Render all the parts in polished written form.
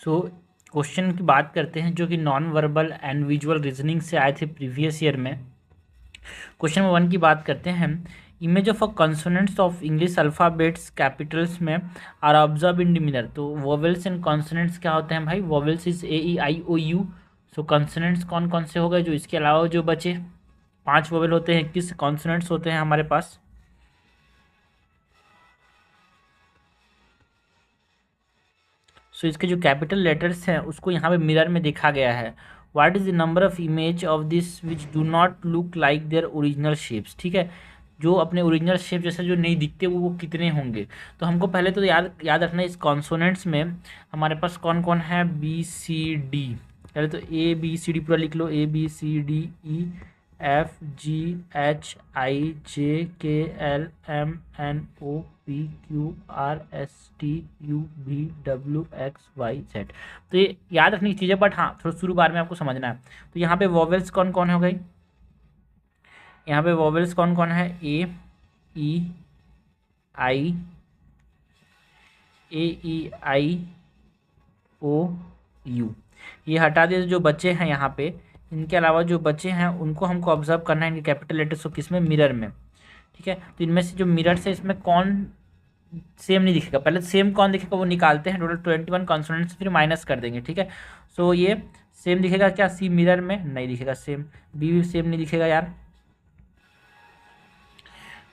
So question की बात करते हैं जो कि non verbal and visual reasoning से आए थे प्रीवियस ईयर में। क्वेश्चन नंबर 1 की बात करते हैं। Image of a consonants of English alphabets capitals में आर ऑब्जर्व इन डिमिनर। तो वोवेल्स एंड कॉन्सोनेंट्स क्या होते हैं भाई? Vowels is A E I O U. So consonants कौन कौन से हो गए जो इसके अलावा जो बचे? 5 वोवेल होते हैं, किस कॉन्सोनेंट्स होते हैं हमारे पास? सो इसके जो कैपिटल लेटर्स हैं उसको यहाँ पे मिरर में देखा गया है। What is the number of image of this which do not look like their original shapes? ठीक है, जो अपने ओरिजिनल शेप जैसे जो नहीं दिखते वो कितने होंगे? तो हमको पहले तो याद याद रखना है इस कॉन्सोनेंट्स में हमारे पास कौन कौन है। बी सी डी, पहले तो ए बी सी डी पूरा लिख लो। A B C D E F G H I J K L M N O P Q R S T U V W X Y Z. तो ये याद रखने की चीज़ है, बट हाँ थोड़ा शुरू बार में आपको समझना है। तो यहाँ पे वॉवेल्स कौन कौन हो गई? यहाँ पे वॉवेल्स कौन कौन है? ए E I, A E I O you. ये हटा दिए, जो बच्चे हैं यहाँ पे, इनके अलावा जो बच्चे हैं उनको हमको ऑब्जर्व करना है इनके कैपिटल लेटर्स को, किसमें? मिरर में। ठीक है, तो इनमें से जो मिरर से इसमें कौन सेम नहीं दिखेगा? पहले सेम कौन दिखेगा वो निकालते हैं। टोटल 21 कॉन्सोनेंट्स फिर माइनस कर देंगे। ठीक है, सो ये सेम दिखेगा क्या? सी मिरर में नहीं दिखेगा सेम। बी भी सेम नहीं दिखेगा यार,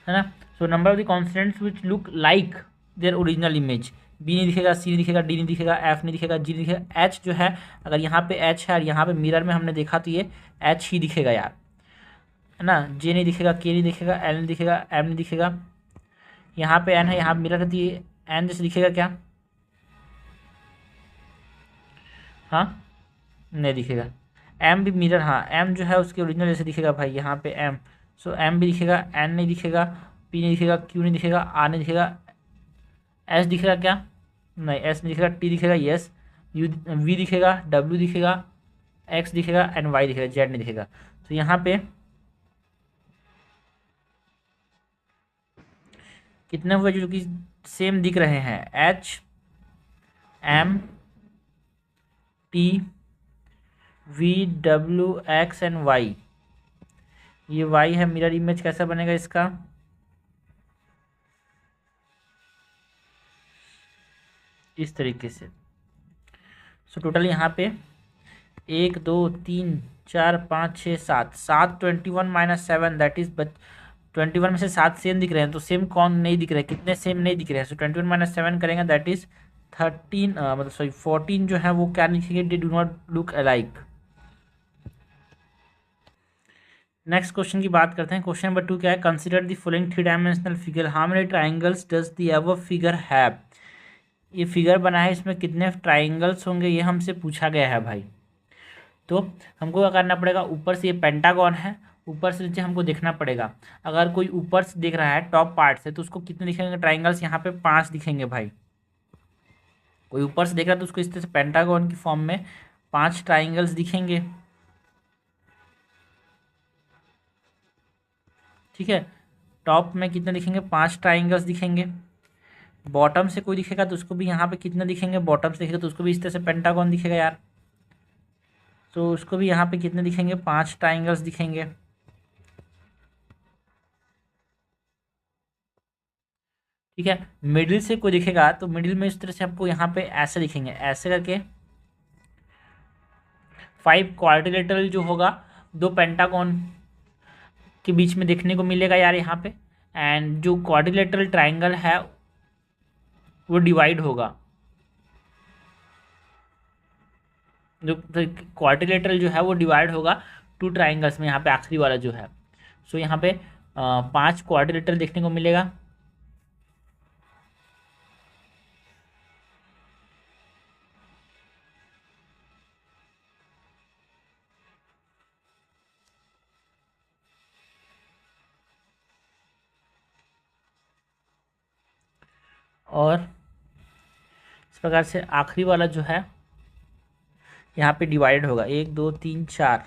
है ना। So number of the consonants which look like their original image. B नहीं दिखेगा, सी नहीं दिखेगा, डी नहीं दिखेगा, एफ नहीं दिखेगा, जी नहीं दिखेगा। एच जो है, अगर यहाँ पे एच है और यहाँ पे मिरर में हमने देखा तो ये एच ही दिखेगा यार, है ना। जे नहीं दिखेगा, के नहीं दिखेगा, एल नहीं दिखेगा, एम नहीं दिखेगा। यहाँ पे एन है, यहाँ मिरर है तो ये एन जैसे दिखेगा क्या? हाँ, नहीं दिखेगा। एम भी मिरर, हाँ एम जो है उसके ओरिजिनल जैसे दिखेगा भाई, यहाँ पे एम। सो एम भी दिखेगा, एन नहीं दिखेगा, पी नहीं दिखेगा, क्यू नहीं दिखेगा, आर नहीं दिखेगा, एस दिखेगा क्या? नहीं, एस नहीं दिखेगा, टी दिखेगा यस, यू वी दिखेगा, डब्ल्यू दिखेगा, एक्स दिखेगा एंड वाई दिखेगा, जेड नहीं दिखेगा। तो यहाँ पे कितने हुए जो कि सेम दिख रहे हैं? H, M, T, V, W, X and Y. ये वाई है, मिरर इमेज कैसा बनेगा इसका? इस तरीके से। सो टोटल यहाँ पे 1 2 3 4 5 6 7 7 21 माइनस 7 दैट इज 21 में से 7 सेम दिख रहे हैं, तो सेम कौन नहीं दिख रहे हैं? कितने सेम नहीं दिख रहे हैं? सो 21 माइनस 7 करेंगे दैट इज 13, मतलब सॉरी 14 जो है वो क्या लिखेंगे? They do not look alike. Next question की बात करते हैं। क्वेश्चन नंबर 2 क्या है? Consider the following 3 dimensional figure, how many triangles does the above figure have. ये फिगर बना है, इसमें कितने ट्राइंगल्स होंगे ये हमसे पूछा गया है भाई। तो हमको क्या करना पड़ेगा? ऊपर से ये पेंटागन है, ऊपर से नीचे हमको देखना पड़ेगा। अगर कोई ऊपर से देख रहा है टॉप पार्ट से तो उसको कितने दिखेंगे ट्राइंगल्स? यहाँ पे 5 दिखेंगे भाई। कोई ऊपर से देख रहा है तो उसको इस तरह से पेंटागन की फॉर्म में 5 ट्राइंगल्स दिखेंगे। ठीक है, टॉप में कितने दिखेंगे? 5 ट्राइंगल्स दिखेंगे। बॉटम से कोई दिखेगा तो उसको भी यहाँ पे कितने दिखेंगे? बॉटम से दिखेगा तो उसको भी इस तरह से पेंटागन दिखेगा यार। तो उसको भी यहाँ पे कितने दिखेंगे? 5 ट्राइंगल्स दिखेंगे। ठीक है, मिडिल से कोई दिखेगा तो मिडिल में इस तरह से आपको यहाँ पे ऐसे दिखेंगे, ऐसे करके 5 क्वाड्रिलेटरल जो होगा 2 पेंटागन के बीच में देखने को मिलेगा यार यहाँ पे। एंड जो क्वाड्रिलेटरल ट्राइंगल है वो डिवाइड होगा। जो क्वाड्रिलेटरल जो है वो डिवाइड होगा 2 ट्राइंगल्स में, यहाँ पे आखिरी वाला जो है। सो यहाँ पे 5 क्वाड्रिलेटरल देखने को मिलेगा। और इस प्रकार से आखिरी वाला जो है यहाँ पे डिवाइड होगा, 1 2 3 4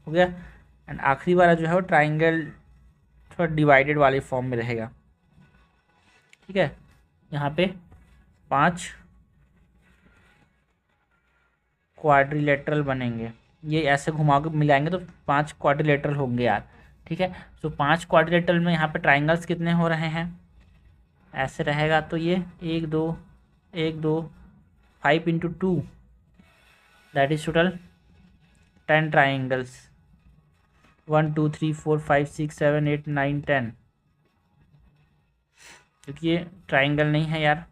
हो गया। एंड आखिरी वाला जो है वो ट्राइंगल थोड़ा डिवाइडेड वाले फॉर्म में रहेगा। ठीक है, यहाँ पे 5 क्वाड्रिलेटरल बनेंगे। ये ऐसे घुमा के मिलाएंगे तो 5 क्वाड्रिलेटरल होंगे यार। ठीक है, तो 5 क्वाड्रिलेटरल में यहाँ पे ट्राइंगल्स कितने हो रहे हैं, ऐसे रहेगा तो ये 1 2 5 × 2 दैट इज टोटल 10 ट्राइंगल्स। 1 2 3 4 5 6 7 8 9 10, क्योंकि ये ट्राइंगल नहीं है यार,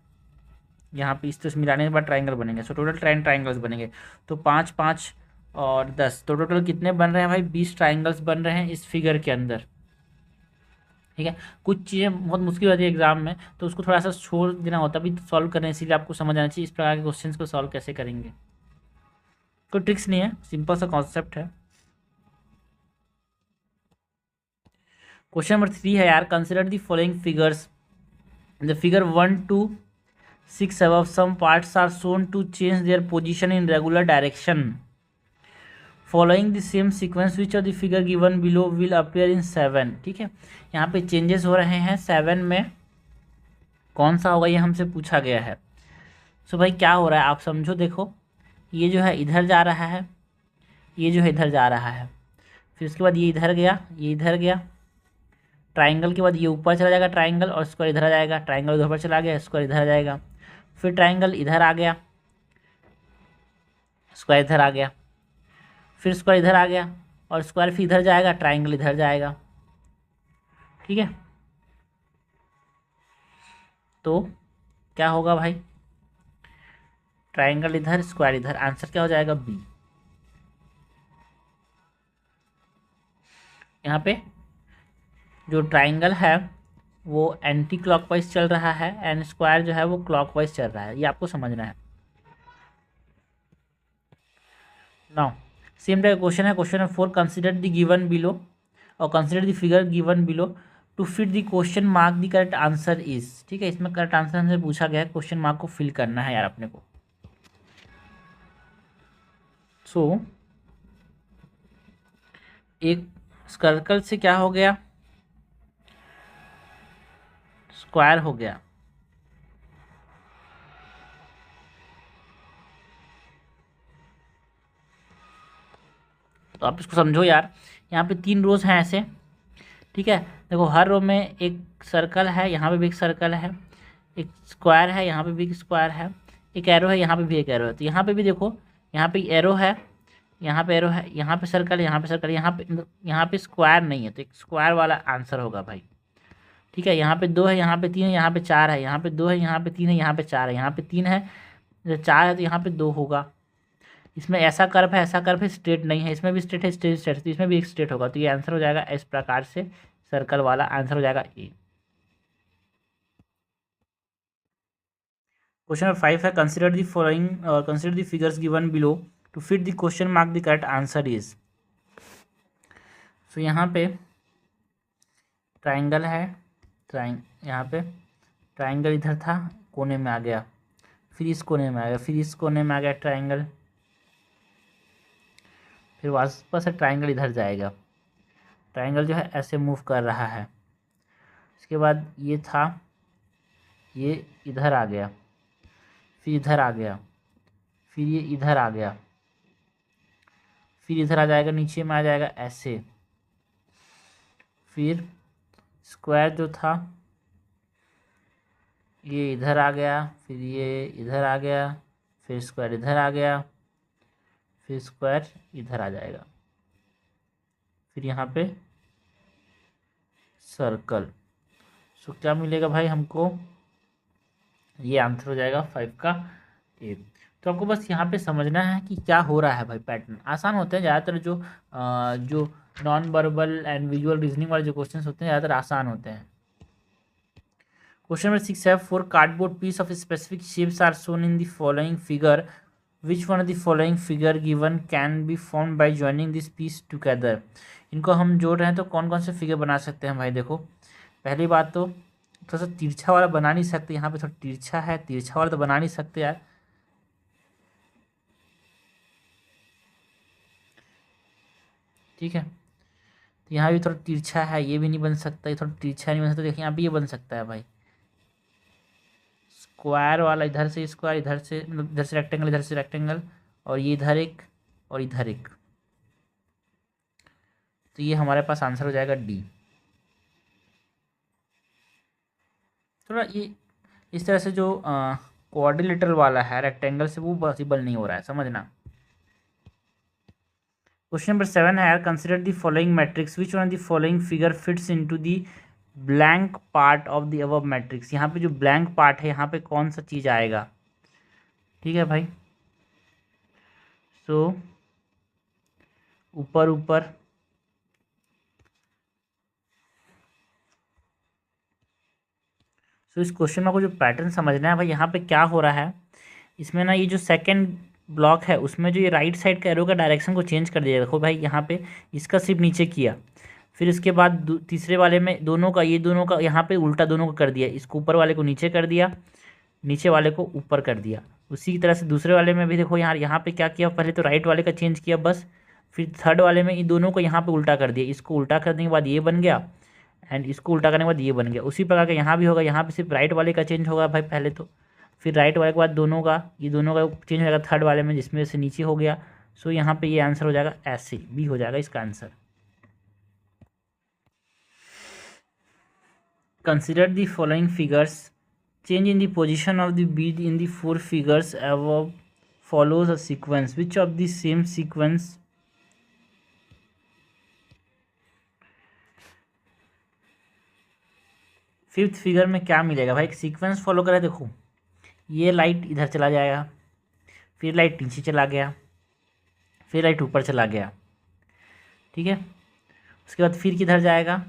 यहाँ पे इस तो मिलाने के बाद ट्राइंगल बनेंगे। सो टोटल 10 ट्राइंगल्स बनेंगे। तो 5 5 और 10, तो टोटल कितने बन रहे हैं भाई, 20 ट्राइंगल्स बन रहे हैं इस फिगर के अंदर। ठीक है, कुछ चीज़ें बहुत मुश्किल होती है एग्जाम में, तो उसको थोड़ा सा छोड़ देना होता है, अभी सॉल्व करने, इसीलिए आपको समझ आना चाहिए इस प्रकार के क्वेश्चंस को सॉल्व कैसे करेंगे। कोई ट्रिक्स नहीं है, सिंपल सा कॉन्सेप्ट है। क्वेश्चन नंबर 3 है यार, consider the following figures. The figure 1 to 6 above, some parts are shown to change their position in regular direction following the same sequence, which of the figure given below will appear in 7। ठीक है, यहाँ पे changes हो रहे हैं 7 में, कौन सा होगा ये हमसे पूछा गया है। सो भाई क्या हो रहा है आप समझो, देखो ये जो है इधर जा रहा है, ये जो है इधर जा रहा है, फिर उसके बाद ये इधर गया, ये इधर गया, ट्राइंगल के बाद ये ऊपर चला जाएगा ट्राइंगल, और स्क्वायर इधर आ जाएगा, ट्राइंगल उधर पर चला गया, स्क्वायर इधर आ जाएगा, फिर ट्राइंगल इधर आ गया, स्क्वायर इधर आ गया, फिर स्क्वायर इधर आ गया, और स्क्वायर फिर इधर जाएगा, ट्राइंगल इधर जाएगा। ठीक है, तो क्या होगा भाई, ट्राइंगल इधर, स्क्वायर इधर, आंसर क्या हो जाएगा, बी। यहाँ पे जो ट्राइंगल है वो एंटी क्लॉकवाइज चल रहा है, एंड स्क्वायर जो है वो क्लॉकवाइज चल रहा है, ये आपको समझना है। नाउ सेम टाइप क्वेश्चन है, question number 4, consider the given below और consider the figure given below to fit the question mark the correct answer is. ठीक है, इसमें करेक्ट आंसर हमसे पूछा गया है, क्वेश्चन मार्क को फिल करना है यार अपने को। सो एक सर्कल से क्या हो गया, स्क्वायर हो गया, तो आप इसको समझो यार, यहाँ पे 3 रोज हैं ऐसे। ठीक है, देखो हर रो में एक सर्कल है, यहाँ पे भी एक सर्कल है, एक स्क्वायर है, यहाँ पे भी एक स्क्वायर है, एक एरो है, यहाँ पे भी एक एरो है। तो यहाँ पे भी देखो, यहाँ पे एरो है, यहाँ पे एरो है, यहाँ पे सर्कल, यहाँ पे सर्कल, यहाँ पे स्क्वायर नहीं है, तो एक स्क्वायर वाला आंसर होगा भाई। ठीक है, यहाँ पे 2 है, यहाँ पे 3 है, यहाँ पे 4 है, यहाँ पे 2 है, यहाँ पे 3 है, यहाँ पे 4 है, यहाँ पे 3 है, 4 है, तो यहाँ पे 2 होगा। इसमें ऐसा कर्व है, ऐसा कर्व है, स्ट्रेट नहीं है, इसमें भी स्ट्रेट है, स्ट्रेट स्ट्रेट, तो इसमें भी एक स्ट्रेट होगा, तो ये आंसर हो जाएगा इस प्रकार से, सर्कल वाला आंसर हो जाएगा ए। क्वेश्चन नंबर 5 है, कंसिडर द फॉलोइंग और consider the figures given below to fit the question mark the correct answer is. So यहाँ पे ट्राइंगल है, यहाँ पे ट्राइंगल इधर था, कोने में आ गया, फिर इस कोने में आ गया, फिर इस कोने में आ गया ट्राइंगल, फिर वापस से ट्राइंगल इधर जाएगा, ट्राइंगल जो है ऐसे मूव कर रहा है। इसके बाद ये था, ये इधर आ गया, फिर इधर आ गया, फिर ये इधर आ गया, फिर इधर आ जाएगा, नीचे में आ जाएगा ऐसे, फिर स्क्वायर जो था ये इधर आ गया, फिर ये इधर आ गया, फिर स्क्वायर इधर आ गया, फिर स्क्वायर इधर आ जाएगा, फिर यहाँ पे सर्कल। सो क्या मिलेगा भाई हमको, ये आंसर हो जाएगा 5 का ए। तो आपको बस यहाँ पे समझना है कि क्या हो रहा है भाई, पैटर्न आसान होते हैं ज़्यादातर, जो non verbal and visual reasoning वाले जो क्वेश्चंस होते हैं ज़्यादातर आसान होते हैं। क्वेश्चन नंबर 6 है, 4 cardboard piece of specific shapes are shown in the following figure, which one of the following figure given can be form by joining this piece together. इनको हम जोड़ रहे हैं तो कौन कौन से फिगर बना सकते हैं भाई, देखो पहली बात तो थोड़ा सा तिरछा वाला बना नहीं सकते, यहाँ पे थोड़ा तिरछा है, तिरछा वाला तो बना नहीं सकते यार। ठीक है, तो यहाँ भी थोड़ा तिरछा है, ये भी नहीं बन सकता, ये थोड़ा तिरछा नहीं बन सकता, देखिए यहाँ पे ये बन सकता है भाई, स्क्वायर वाला, इधर से स्क्वायर, इधर से मतलब इधर से रेक्टेंगल, इधर से रेक्टेंगल, और ये इधर एक और इधर एक। तो ये हमारे पास आंसर हो जाएगा डी। थोड़ा ये इस तरह से जो क्वाड्रिलेटरल वाला है रेक्टेंगल से, वो पॉसिबल नहीं हो रहा है, समझना। क्वेश्चन नंबर 7 है, consider the following matrix, which one of the following figure fits into the blank part of the above matrix. यहाँ पे जो ब्लैंक पार्ट है, यहाँ पे कौन सा चीज़ आएगा। ठीक है भाई, सो ऊपर ऊपर, सो इस क्वेश्चन में आपको जो पैटर्न समझना है भाई, यहाँ पे क्या हो रहा है इसमें ना, ये जो सेकंड ब्लॉक है उसमें जो ये राइट साइड का एरो का डायरेक्शन को चेंज कर दिया। देखो भाई, यहाँ पे इसका सिर्फ नीचे किया, फिर इसके बाद तीसरे वाले में दोनों का, ये दोनों का यहाँ पे उल्टा दोनों का कर दिया। इसको ऊपर वाले को नीचे कर दिया, नीचे वाले को ऊपर कर दिया। उसी की तरह से दूसरे वाले में भी देखो, यहाँ पे क्या किया, पहले तो राइट वाले का चेंज किया बस, फिर थर्ड वाले में इन दोनों को यहाँ पे उल्टा कर दिया। इसको उल्टा करने के बाद ये बन गया, एंड इसको उल्टा करने के बाद ये बन गया। उसी प्रकार का यहाँ भी होगा, यहाँ पे सिर्फ राइट वाले का चेंज होगा भाई पहले तो, फिर राइट वाले के बाद दोनों का, ये दोनों का चेंज हो जाएगा थर्ड वाले में, जिसमें से नीचे हो गया। सो यहाँ पे ये आंसर हो जाएगा ऐसे, बी हो जाएगा इसका answer. Consider the following figures, change in the position of the Beed in the 4 figures above follows a sequence, which of the same sequence fifth figure में क्या मिलेगा भाई, एक सीक्वेंस फॉलो करें। देखो ये लाइट इधर चला जाएगा, फिर लाइट नीचे चला गया, फिर लाइट ऊपर चला गया। ठीक है, उसके बाद फिर किधर जाएगा,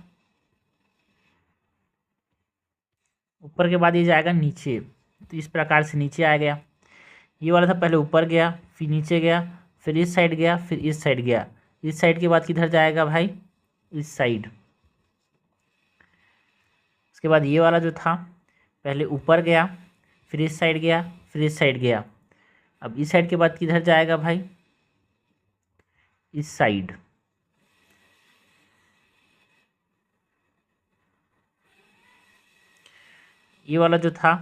ऊपर के बाद ये जाएगा नीचे। तो इस प्रकार से नीचे आ गया। ये वाला था पहले ऊपर गया, फिर नीचे गया, फिर इस साइड गया, फिर इस साइड गया। इस साइड के बाद किधर जाएगा भाई, इस साइड। उसके बाद ये वाला जो था पहले ऊपर गया, फिर इस साइड गया, फिर इस साइड गया। अब इस साइड के बाद किधर जाएगा भाई, इस साइड। ये वाला जो था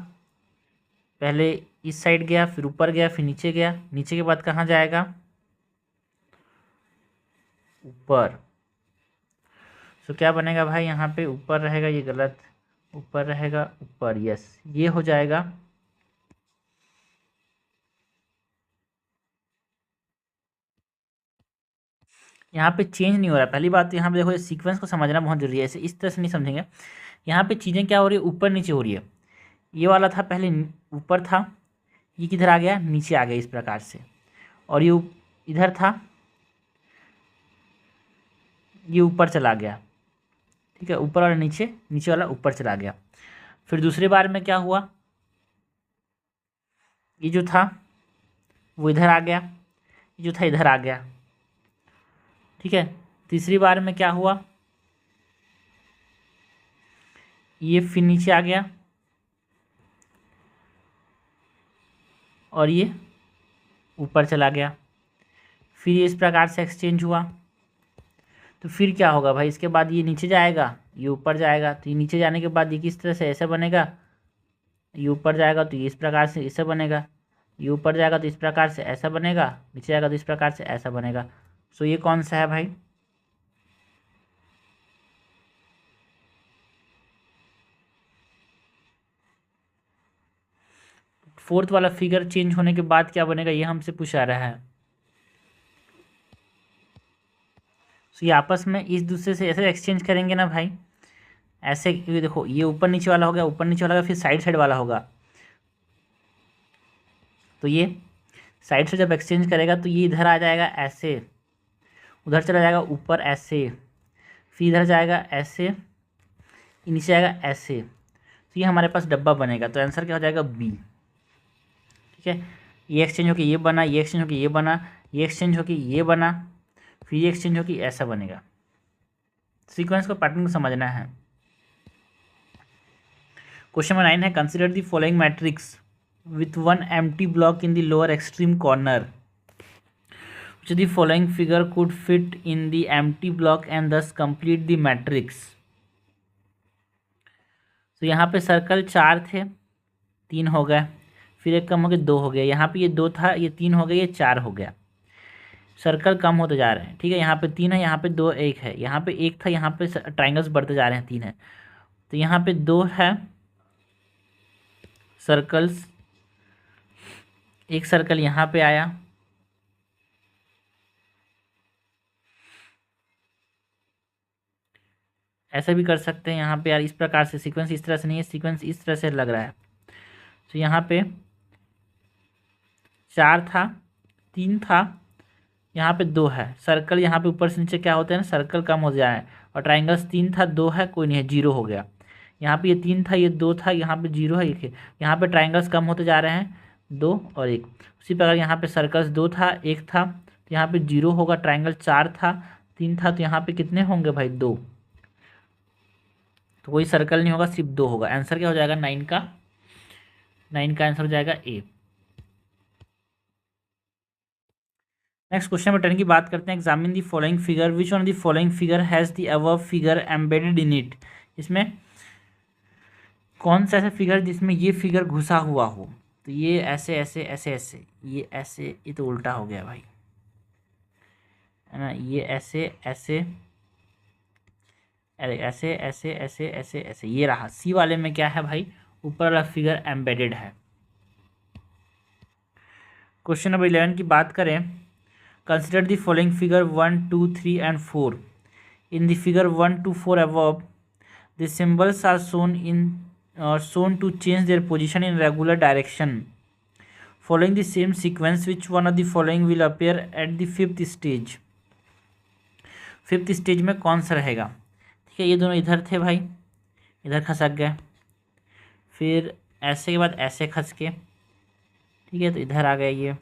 पहले इस साइड गया, फिर ऊपर गया, फिर नीचे गया। नीचे के बाद कहाँ जाएगा, ऊपर। सो क्या बनेगा भाई, यहाँ पे ऊपर रहेगा, ये गलत, ऊपर रहेगा ऊपर, यस ये हो जाएगा। यहाँ पे चेंज नहीं हो रहा है। पहली बात तो यहाँ पे देखो, ये सीक्वेंस को समझना बहुत जरूरी है, ऐसे इस तरह से नहीं समझेंगे। यहाँ पे चीज़ें क्या हो रही है, ऊपर नीचे हो रही है। ये वाला था पहले ऊपर था, ये किधर आ गया, नीचे आ गया इस प्रकार से। और ये इधर था, ये ऊपर चला गया। ठीक है, ऊपर वाला नीचे, नीचे वाला ऊपर चला गया। फिर दूसरे बार में क्या हुआ, ये जो था वो इधर आ गया, ये जो था इधर आ गया। ठीक है, तीसरी बार में क्या हुआ, ये फिर नीचे आ गया और ये ऊपर चला गया। फिर ये इस प्रकार से एक्सचेंज हुआ। तो फिर क्या होगा भाई, इसके बाद ये नीचे जाएगा, ये ऊपर जाएगा। तो ये नीचे जाने के बाद ये किस तरह से ऐसा बनेगा, ये ऊपर जाएगा तो ये इस प्रकार से ऐसा बनेगा, ये ऊपर जाएगा तो इस प्रकार से ऐसा बनेगा, नीचे जाएगा तो इस प्रकार से ऐसा बनेगा। सो ये कौन सा है भाई, फोर्थ वाला फिगर चेंज होने के बाद क्या बनेगा, ये हमसे पूछा रहा है। सो ये आपस में इस दूसरे से ऐसे एक्सचेंज करेंगे ना भाई, ऐसे। क्योंकि देखो ये ऊपर नीचे वाला हो गया, ऊपर नीचे वाला होगा, फिर साइड साइड वाला होगा। तो ये साइड से जब एक्सचेंज करेगा तो ये इधर आ जाएगा ऐसे, उधर चला जाएगा ऊपर ऐसे, फिर इधर जाएगा ऐसे, नीचे आएगा ऐसे। तो ये हमारे पास डब्बा बनेगा। तो आंसर क्या हो जाएगा, बी। ठीक है, ये एक्सचेंज होकर ये बना, ये एक्सचेंज होकर ये बना, ये एक्सचेंज होकर ये बना, फिर ये एक्सचेंज होकर ऐसा बनेगा। सीक्वेंस को पैटर्न को समझना है। क्वेश्चन नंबर 9 है, consider the following matrix with one empty block in the lower extreme corner, which the following figure could fit in the empty block and thus complete the matrix। तो यहाँ पे circle 4 थे, 3 हो गए, फिर एक कम हो गया 2 हो गया, यहाँ पे ये 2 था, ये 3 हो गया, ये 4 हो गया। सर्कल कम होते जा रहे हैं, ठीक है। यहाँ पे 3 है, यहाँ पे 2 1 है, यहाँ पे 1 था, यहाँ पे ट्राइंगल्स बढ़ते जा रहे हैं, 3 है, तो यहाँ पे 2 है सर्कल्स। एक सर्कल यहाँ पे आया, ऐसा भी कर सकते हैं यहाँ पे यार, इस प्रकार से। सीक्वेंस इस तरह से नहीं है, सीक्वेंस इस तरह से लग रहा है। तो यहाँ पे 4 था, 3 था, यहाँ पे 2 है। सर्कल यहाँ पे ऊपर से नीचे क्या होते हैं ना, सर्कल कम हो जाए। और ट्राइंगल्स 3 था, 2 है, कोई नहीं है, 0 हो गया। यहाँ पे ये 3 था, ये 2 था, यहाँ पे 0 है, 1 है। यहाँ पे ट्राइंगल्स कम होते जा रहे हैं, 2 और 1। उसी प्रकार यहाँ पे सर्कल्स 2 था, 1 था, तो यहाँ पे 0 होगा। ट्राइंगल 4 था, 3 था, तो यहाँ पे कितने होंगे भाई, 2। तो कोई सर्कल नहीं होगा, सिर्फ 2 होगा। आंसर क्या हो जाएगा 9 का? 9 का आंसर हो जाएगा ए। नेक्स्ट क्वेश्चन नंबर 10 की बात करते हैं। Examine the following figure, which one of the following figure has the above figure embedded in it. इसमें कौन सा ऐसा फिगर जिसमें ये फिगर घुसा हुआ हो। तो ये ऐसे ऐसे ऐसे ऐसे, ये ऐसे, ये तो उल्टा हो गया भाई, है ना। ये ऐसे ऐसे, अरे ऐसे ऐसे ऐसे ऐसे ऐसे, ये रहा। सी वाले में क्या है भाई, ऊपर वाला फिगर एम्बेडेड है। क्वेश्चन नंबर 11 की बात करें। Consider the following figure 1 2 3 and 4। In the figure 1 to 4 above, the symbols are shown to change their position in regular direction following the same sequence. Which one of the following will appear at the fifth stage? Fifth stage में कौन सा रहेगा? ठीक है, ये दोनों इधर थे भाई, इधर खसक गए, फिर ऐसे के बाद ऐसे खस के, ठीक है, तो इधर आ गया ये।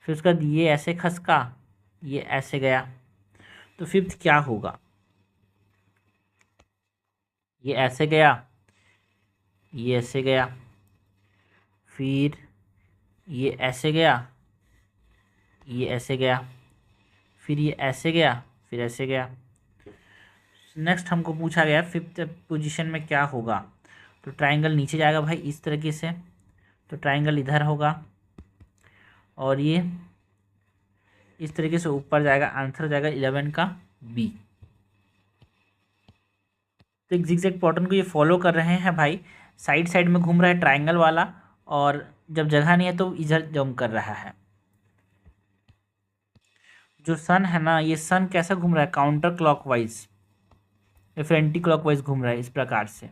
फिर उसके बाद ये ऐसे खसका, ये ऐसे गया। तो फिफ्थ क्या होगा? ये ऐसे गया, ये ऐसे गया, फिर ये ऐसे गया, ये ऐसे गया, फिर ये ऐसे गया, फिर ऐसे गया। नेक्स्ट हमको पूछा गया फिफ्थ पोजीशन में क्या होगा। तो ट्राइंगल नीचे जाएगा भाई इस तरीके से, तो ट्राइंगल इधर होगा, और ये इस तरीके से ऊपर जाएगा। आंसर हो जाएगा 11 का बी। तो एक जिगजैग पैटर्न को ये फॉलो कर रहे हैं भाई, साइड साइड में घूम रहा है ट्राइंगल वाला, और जब जगह नहीं है तो इधर जंप कर रहा है। जो सन है ना, ये सन कैसा घूम रहा है, काउंटर क्लॉकवाइज या फिर एंटी क्लॉकवाइज घूम रहा है, इस प्रकार से।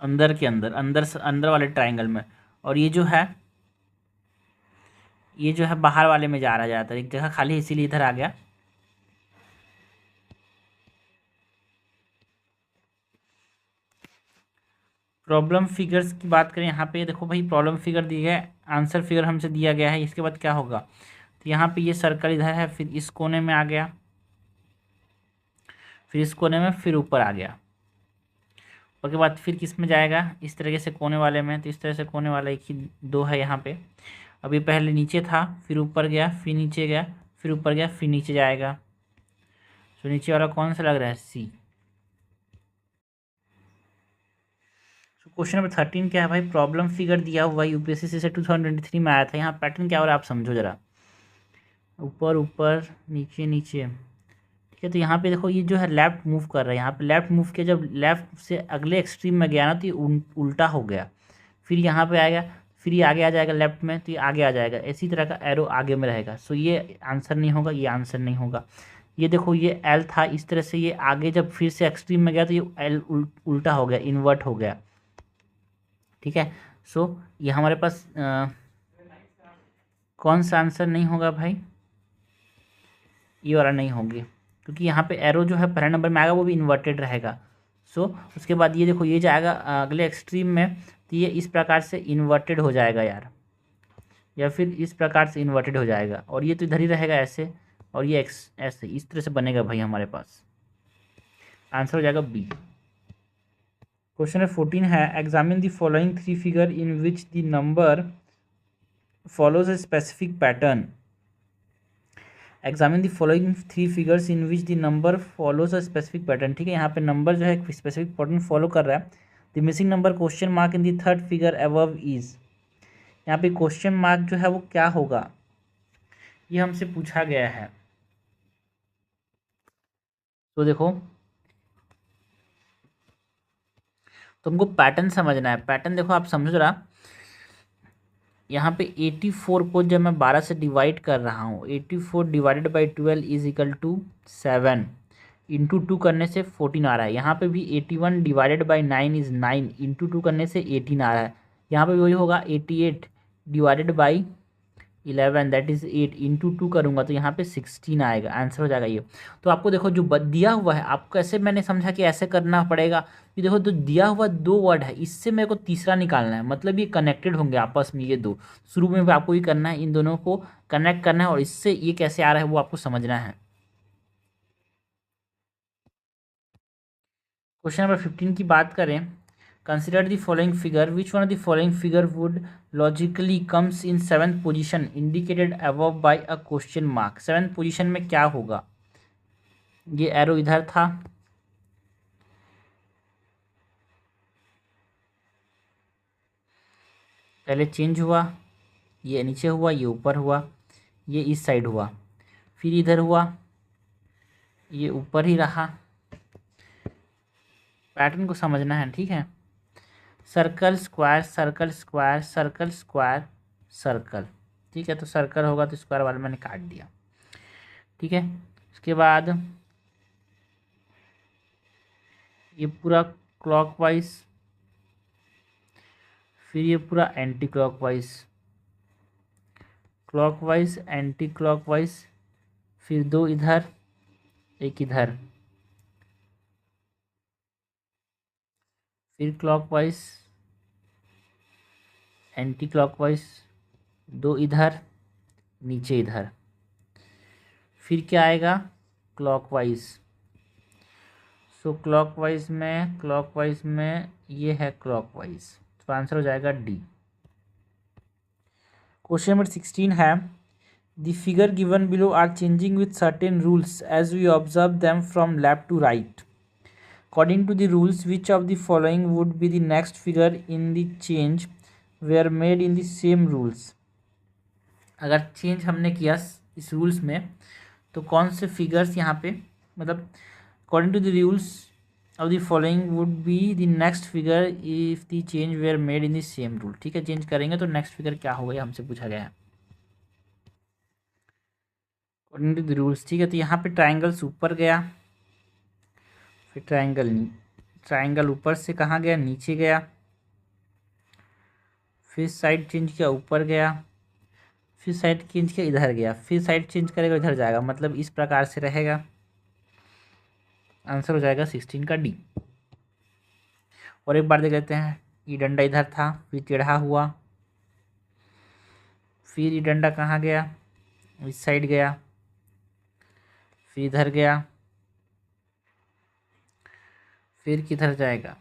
अंदर के अंदर, अंदर वाले ट्राइंगल में। और ये जो है, ये जो है बाहर वाले में जा रहा है ज़्यादातर। एक जगह खाली है इसीलिए इधर आ गया। प्रॉब्लम फिगर्स की बात करें, यहाँ पे देखो भाई, प्रॉब्लम फिगर दिया है, आंसर फिगर हमसे दिया गया है। इसके बाद क्या होगा, तो यहाँ पे ये सर्कल इधर है, फिर इस कोने में आ गया, फिर इस कोने में, फिर ऊपर आ गया। उसके बाद फिर किस में जाएगा, इस तरीके से कोने वाले में। तो इस तरह से कोने वाला एक ही 2 है यहाँ पे। अभी पहले नीचे था, फिर ऊपर गया, फिर नीचे गया, फिर ऊपर गया, फिर नीचे जाएगा। तो नीचे वाला कौन सा लग रहा है, सी। क्वेश्चन नंबर 13 क्या है भाई, प्रॉब्लम फिगर दिया हुआ यूपीएससी से 2023 में आया था। यहाँ पैटर्न क्या हो रहा है आप समझो जरा, ऊपर ऊपर, नीचे नीचे, ठीक है। तो यहाँ पे देखो, ये जो है लेफ्ट मूव कर रहा है, यहाँ पे लेफ्ट मूव किया, जब लेफ्ट से अगले एक्सट्रीम में गया ना, तो ये उल्टा हो गया। फिर यहाँ पे आएगा, फिर ये आगे आ जाएगा लेफ्ट में, तो ये आगे आ जाएगा। इसी तरह का एरो आगे में रहेगा। सो ये आंसर नहीं होगा, ये आंसर नहीं होगा। ये देखो, ये एल था, इस तरह से ये आगे जब फिर से एक्सट्रीम में गया, तो ये एल उल्टा हो गया, इन्वर्ट हो गया, ठीक है। सो ये हमारे पास कौन सा आंसर नहीं होगा भाई, ये वाला नहीं होगी, क्योंकि यहाँ पे एरो जो है पहले नंबर में आएगा, वो भी इन्वर्टेड रहेगा। सो उसके बाद ये देखो, ये जाएगा अगले एक्सट्रीम में, तो ये इस प्रकार से इन्वर्टेड हो जाएगा यार, या फिर इस प्रकार से इन्वर्टेड हो जाएगा। और ये तो इधर ही रहेगा ऐसे, और ये ऐसे, इस तरह से बनेगा भाई हमारे पास। आंसर हो जाएगा बी। क्वेश्चन नंबर 14 है, examine the following 3 figure in which the number follows a specific pattern examine the following three figures in which the number follows a specific pattern. ठीक है, यहाँ पे नंबर जो है एक स्पेसिफिक पैटर्न फॉलो कर रहा है। The missing number question mark in the third figure above is, यहाँ पे क्वेश्चन मार्क जो है वो क्या होगा, ये हमसे पूछा गया है। तो देखो, तुमको पैटर्न समझना है। पैटर्न देखो, आप समझ रहा, यहाँ पे 84 को जब मैं 12 से डिवाइड कर रहा हूँ, 84 divided by 12 is equal to 7, into 2 करने से 14 आ रहा है। यहाँ पे भी 81 डिवाइडेड बाई 9 इज 9, इंटू 2 करने से 18 आ रहा है। यहाँ पे भी वही होगा, 88 divided by 11 that is 8, into 2 करूँगा तो यहाँ पे 16 आएगा, आंसर हो जाएगा ये। तो आपको देखो जो दिया हुआ है, आपको ऐसे मैंने समझा कि ऐसे करना पड़ेगा कि देखो जो दिया हुआ दो वर्ड है, इससे मेरे को तीसरा निकालना है, मतलब ये कनेक्टेड होंगे आपस में ये दो। शुरू में भी आपको ये करना है, इन दोनों को कनेक्ट करना है, और इससे ये कैसे आ रहा है वो आपको समझना है। क्वेश्चन नंबर 15 की बात करें, consider the following figure, which one of the following figure would logically comes in seventh position indicated above by a question mark. Seventh position में क्या होगा, ये एरो इधर था, पहले चेंज हुआ, ये नीचे हुआ, ये ऊपर हुआ, ये इस साइड हुआ, फिर इधर हुआ, ये ऊपर ही रहा। पैटर्न को समझना है, ठीक है। Circle square circle square circle square circle, ठीक है। तो सर्कल होगा तो स्क्वायर वाला मैंने काट दिया, ठीक है। उसके बाद ये पूरा क्लॉकवाइज, फिर ये पूरा anti clockwise, clockwise anti clockwise, फिर दो इधर एक इधर, फिर क्लॉकवाइज एंटी क्लॉकवाइज, दो इधर नीचे इधर, फिर क्या आएगा क्लॉकवाइज। सो क्लॉकवाइज में ये है क्लॉकवाइज, तो आंसर हो जाएगा डी। क्वेश्चन नंबर 16 है, the figure given below are changing with certain rules as we observe them from left to right. According to the rules which of the following would be the next figure in the change were made in the same rules. अगर change हमने किया इस rules में तो कौन से figures यहाँ पे, मतलब according to the rules of the following would be the next figure if the change were made in the same rule. ठीक है, चेंज करेंगे तो नेक्स्ट फिगर क्या होगा, ये हमसे पूछा गया है अकॉर्डिंग टू द रूल्स। ठीक है, तो यहाँ पे ट्राइंगल्स ऊपर गया, फिर ट्राइंगल ऊपर से कहाँ गया, नीचे गया, फिर साइड चेंज किया ऊपर गया, फिर साइड चेंज किया इधर गया, फिर साइड चेंज करेगा इधर जाएगा, मतलब इस प्रकार से रहेगा। आंसर हो जाएगा 16 का डी। और एक बार देख लेते हैं, ये डंडा इधर था, फिर टेढ़ा हुआ, फिर ये डंडा कहाँ गया, इस साइड गया, फिर इधर गया, फिर किधर जाएगा,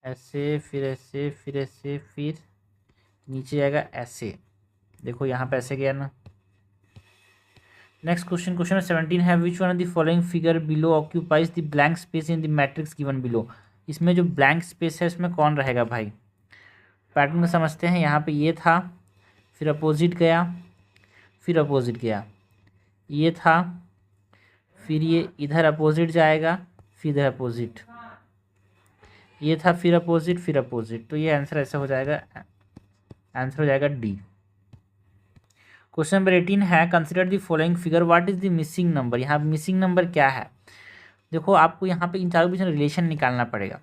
ऐसे, फिर ऐसे, फिर ऐसे, फिर नीचे जाएगा ऐसे। देखो यहाँ पे ऐसे गया ना। नेक्स्ट क्वेश्चन, क्वेश्चन 17 है, विच one of the following figure below occupies the blank space in the matrix given below. इसमें जो ब्लैंक स्पेस है इसमें कौन रहेगा भाई। पैटर्न को समझते हैं, यहाँ पे ये था, फिर अपोजिट गया, फिर अपोजिट गया, ये था, फिर ये इधर अपोजिट जाएगा, फिर इधर अपोजिट, ये था, फिर अपोजिट, फिर अपोजिट। तो ये आंसर ऐसा हो जाएगा, आंसर हो जाएगा डी। क्वेश्चन नंबर 18 है, consider the following figure, what is the missing number. यहाँ मिसिंग नंबर क्या है, देखो आपको यहाँ पे इन चारों के बीच रिलेशन निकालना पड़ेगा।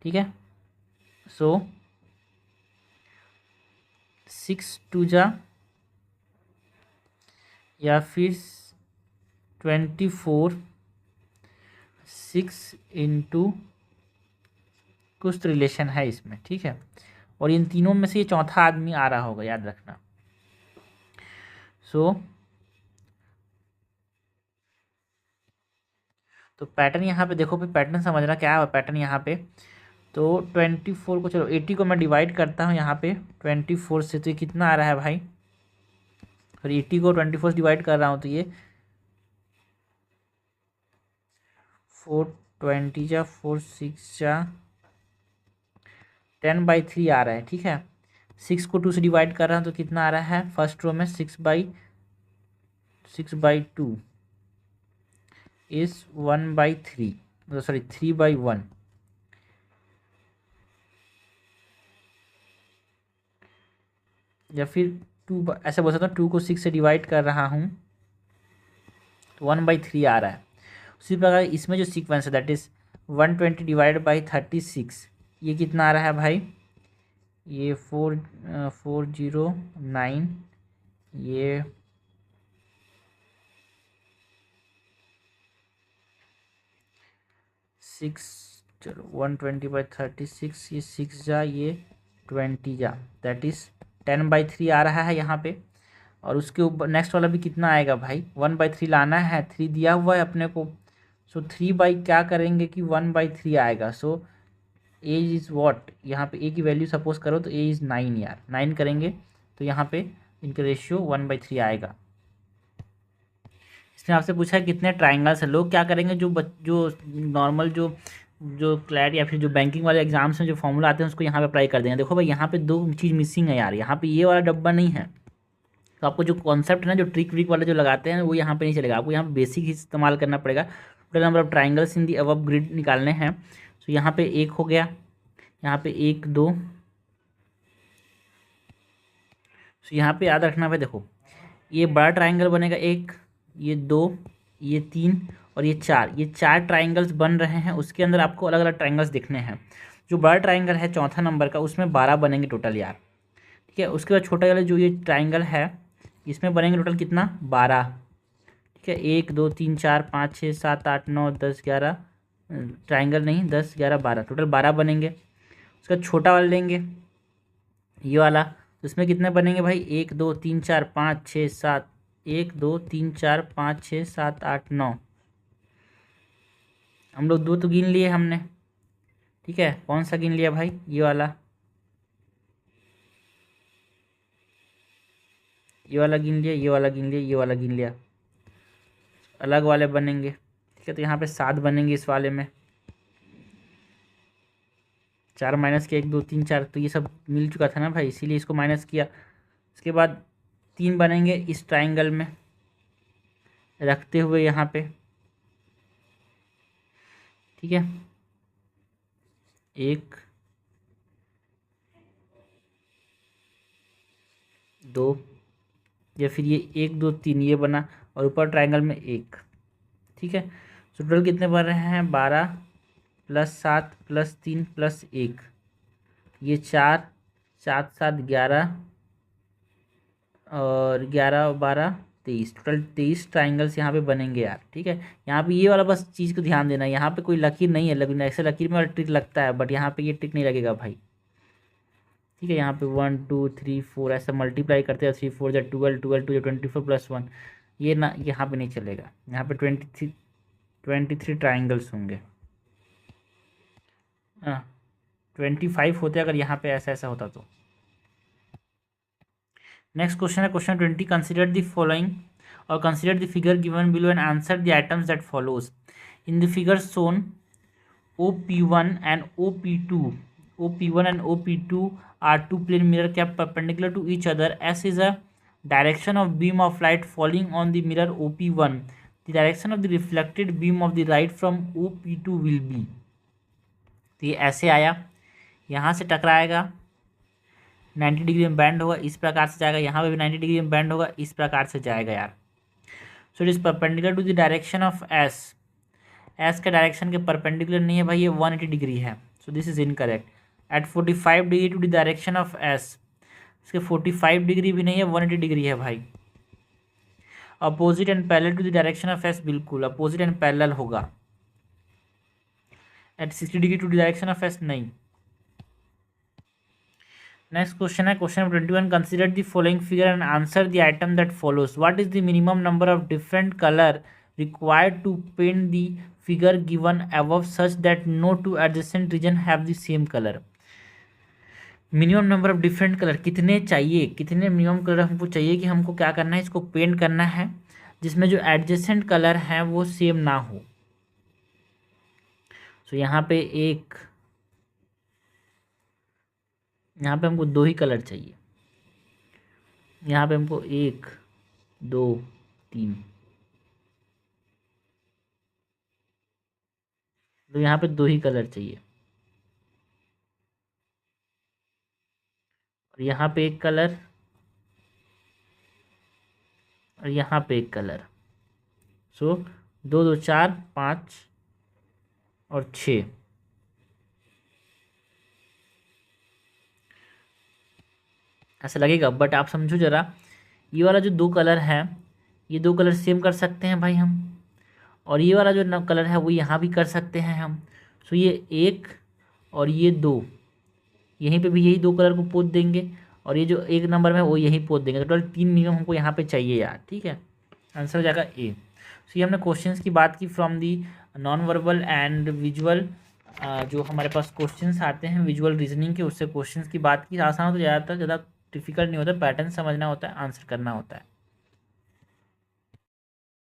ठीक है, सो 6 2 जा या फिर 24 6 इंटू कुछ तो रिलेशन है इसमें। ठीक है, और इन तीनों में से ये चौथा आदमी आ रहा होगा, याद रखना। सो तो पैटर्न यहाँ पे देखो, फिर पैटर्न समझना क्या है पैटर्न यहाँ पे। तो 24 को, चलो 80 को मैं डिवाइड करता हूँ यहाँ पे 24 से, तो ये कितना आ रहा है भाई, और 80 को 24 से डिवाइड कर रहा हूँ तो ये 420 जा 4 6 जा 10/3 आ रहा है, ठीक है। 6 को 2 से डिवाइड कर रहा हूँ तो कितना आ रहा है, फर्स्ट रो में 6/2 इज 1/3, सॉरी 3/1। या फिर 2 ऐसे बोल सकता हूँ, 2 को 6 से डिवाइड कर रहा हूँ तो 1/3 आ रहा है। उसी प्रकार इसमें जो सीक्वेंस है दैट इज 120 डिवाइड बाई 36, ये कितना आ रहा है भाई, ये 409, ये 6, चलो 120/36, ये 6 जा, ये 20 जा, दैट इज 10/3 आ रहा है यहाँ पे। और उसके ऊपर नेक्स्ट वाला भी कितना आएगा भाई, 1/3 लाना है, 3 दिया हुआ है अपने को। सो 3 बाई क्या करेंगे कि 1/3 आएगा। सो ए इज़ वॉट, यहाँ पे ए की वैल्यू सपोज करो तो ए इज़ 9 यार, 9 करेंगे तो यहाँ पे इनका रेशियो 1/3 आएगा। इसने आपसे पूछा है कितने ट्राइंगल्स हैं। लोग क्या करेंगे, जो नॉर्मल जो क्लैट या फिर जो बैंकिंग वाले एग्जाम्स में जो फॉर्मूला आते हैं उसको यहाँ पे अप्लाई कर देंगे। देखो भाई यहाँ पे 2 चीज़ मिसिंग है यार, यहाँ पे ये वाला डब्बा नहीं है। तो आपको जो कॉन्सेप्ट है ना, जो ट्रिक व्रिक वाले जो लगाते हैं वो यहाँ पे नहीं चलेगा, आपको यहाँ पे बेसिक ही इस्तेमाल करना पड़ेगा। Total number of triangles in the above grid निकालने हैं। तो यहाँ पे 1 हो गया, यहाँ पे 1 2। तो यहाँ पे याद रखना भाई, देखो ये बड़ा ट्राइंगल बनेगा 1, ये 2, ये 3 और ये 4, ये 4 ट्राइंगल्स बन रहे हैं। उसके अंदर आपको अलग अलग ट्राइंगल्स दिखने हैं। जो बड़ा ट्राइंगल है चौथा नंबर का, उसमें 12 बनेंगे टोटल यार, ठीक है। उसके बाद छोटा वाला जो ये ट्राइंगल है इसमें बनेंगे टोटल कितना, 12, ठीक है। 1 2 3 4 5 6 7 8 9 10 11, ट्राइंगल नहीं, 10 11 12, टोटल 12 बनेंगे। उसका छोटा वाला लेंगे ये वाला, तो इसमें कितने बनेंगे भाई, 1 2 3 4 5 6 7, 1 2 3 4 5 6 7 8 9, हम लोग 2 तो गिन लिए हमने, ठीक है। कौन सा गिन लिया भाई, ये वाला, ये वाला गिन लिया, ये वाला गिन लिया, ये वाला गिन लिया। अलग वाले बनेंगे, ठीक है। तो यहाँ पे 7 बनेंगे इस वाले में, 4 माइनस के 1 2 3 4, तो ये सब मिल चुका था ना भाई, इसीलिए इसको माइनस किया। उसके बाद 3 बनेंगे इस ट्राइंगल में रखते हुए यहाँ पे, ठीक है। 1 2, या फिर ये 1 2 3 ये बना, और ऊपर ट्राइंगल में 1, ठीक है। तो टोटल कितने बन रहे हैं, 12 + 7 + 3 + 1, ये 4 7 7 11, और 11 और 12 23, टोटल 23 ट्राइंगल्स यहाँ पे बनेंगे यार, ठीक है। यहाँ पे ये वाला बस चीज़ को ध्यान देना, यहाँ पे कोई लकीर नहीं है, लेकिन ऐसे लकीर में वाला ट्रिक लगता है, बट यहाँ पे ये ट्रिक नहीं लगेगा भाई, ठीक है। यहाँ पे 1 2 3 4 ऐसा मल्टीप्लाई करते हैं, 3 4 = 12, 12 2 = 24 + 1, ये ना यहाँ पे नहीं चलेगा। यहाँ पे 23 ट्राइंगल्स होंगे, हाँ 25 होते अगर यहाँ पे ऐसा ऐसा होता तो। नेक्स्ट क्वेश्चन है क्वेश्चन 20, कंसिडर द फॉलोइंग और consider the figure given below and answer the items that follows. In the figure shown OP1 and OP1 and OP2 are two plane mirror kept perpendicular to each other. S is a direction of beam of light falling on the mirror OP1. The direction of the reflected beam of the light from OP2 will be. तो ये ऐसे आया, यहाँ से टकराएगा, 90 degree में band होगा, इस प्रकार से जाएगा, यहाँ पे भी 90 डिग्री में बैंड होगा, इस प्रकार से जाएगा यार। So it is perpendicular to the direction of S. S के डायरेक्शन के परपेंडिकुलर नहीं है भाई, ये 180 डिग्री है, so this is incorrect. At 45 degree to the direction of S, इसके 45 डिग्री भी नहीं है, 180 डिग्री है भाई। Opposite and parallel to the direction of S, बिल्कुल अपोजिट एंड पैरेलल होगा। At 60 degree to the direction of S नहीं। Next question है question 21, consider the following figure and answer the item that follows. What is the minimum number of different colour required to paint the figure given above such that no two adjacent region have the same color। Minimum number of different colour कितने चाहिए, कितने minimum colour हमको चाहिए कि हमको क्या करना है, इसको पेंट करना है जिसमें जो एडजेसेंट कलर हैं वो सेम ना हो। सो यहाँ पे यहाँ पे हमको 2 ही कलर चाहिए, यहाँ पे हमको 1 2 3, तो यहाँ पे 2 ही कलर चाहिए, और यहाँ पे 1 कलर, और यहाँ पे 1 कलर। सो 2 2 4 5 और 6। ऐसा लगेगा, बट आप समझो ज़रा, ये वाला जो 2 कलर है, ये 2 कलर सेम कर सकते हैं भाई हम, और ये वाला जो कलर है वो यहाँ भी कर सकते हैं हम। सो ये 1 और ये 2, यहीं पे भी यही 2 कलर को पोत देंगे, और ये जो 1 नंबर में वो यहीं पोत देंगे। तो टोटल 3 मिनिमम हमको यहाँ पे चाहिए यार, ठीक है। आंसर हो जाएगा ए। सो ये हमने क्वेश्चंस की बात की from the non verbal and visual. जो हमारे पास क्वेश्चंस आते हैं विजुअल रीजनिंग के, उससे क्वेश्चंस की बात की। आसान हो तो ज़्यादातर ज़्यादा डिफिकल्ट नहीं होता, पैटर्न समझना होता है, आंसर करना होता है।